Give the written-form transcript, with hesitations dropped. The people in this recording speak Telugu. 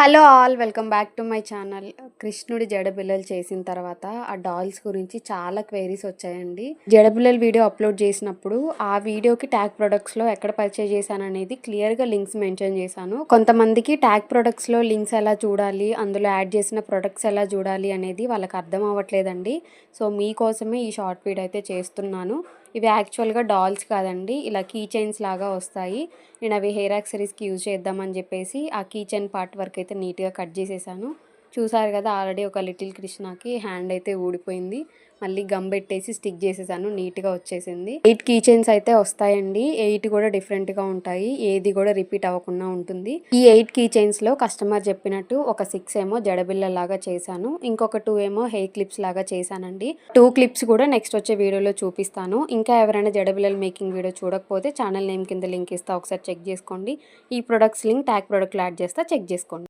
Hello all welcome back to my channel. కృష్ణుడి జడబిల్లలు చేసిన తర్వాత ఆ డాల్స్ గురించి చాలా క్వైరీస్ వచ్చాయండి. జడబిల్లల వీడియో అప్లోడ్ చేసినప్పుడు ఆ వీడియోకి ట్యాగ్ ప్రొడక్ట్స్లో ఎక్కడ పర్చేజ్ చేశాను అనేది క్లియర్గా లింక్స్ మెన్షన్ చేశాను. కొంతమందికి ట్యాగ్ ప్రొడక్ట్స్లో లింక్స్ ఎలా చూడాలి, అందులో యాడ్ చేసిన ప్రొడక్ట్స్ ఎలా చూడాలి అనేది వాళ్ళకి అర్థం అవ్వట్లేదండి. సో మీకోసమే ఈ షార్ట్ వీడియో అయితే చేస్తున్నాను. ఇవి యాక్చువల్గా డాల్స్ కాదండి, ఇలా కీ చైన్స్ లాగా వస్తాయి. నేను అవి హెయిర్ యాక్సరీస్కి యూజ్ చేద్దామని చెప్పేసి ఆ కీ చైన్ పార్ట్ వరకు అయితే నీట్గా కట్ చేసేసాను. చూసారు కదా, ఆల్రెడీ ఒక లిటిల్ కృష్ణకి హ్యాండ్ అయితే ఊడిపోయింది. మళ్ళీ గమ్ పెట్టేసి స్టిక్ చేసేసాను, నీట్గా వచ్చేసింది. 8 కీ చైన్స్ అయితే వస్తాయండి. 8 కూడా డిఫరెంట్గా ఉంటాయి, ఏది కూడా రిపీట్ అవ్వకుండా ఉంటుంది. ఈ 8 కీ చైన్స్లో కస్టమర్ చెప్పినట్టు ఒక 6 ఏమో జడబిల్ల లాగా చేశాను, ఇంకొక 2 ఏమో హెయిర్ క్లిప్స్ లాగా చేశానండి. 2 క్లిప్స్ కూడా నెక్స్ట్ వచ్చే వీడియోలో చూపిస్తాను. ఇంకా ఎవరైనా జడబిల్లల మేకింగ్ వీడియో చూడకపోతే ఛానల్ నేమ్ కింద లింక్ ఇస్తా, ఒకసారి చెక్ చేసుకోండి. ఈ ప్రొడక్ట్స్ లింక్ ట్యాగ్ ప్రొడక్ట్లు యాడ్ చేస్తా, చెక్ చేసుకోండి.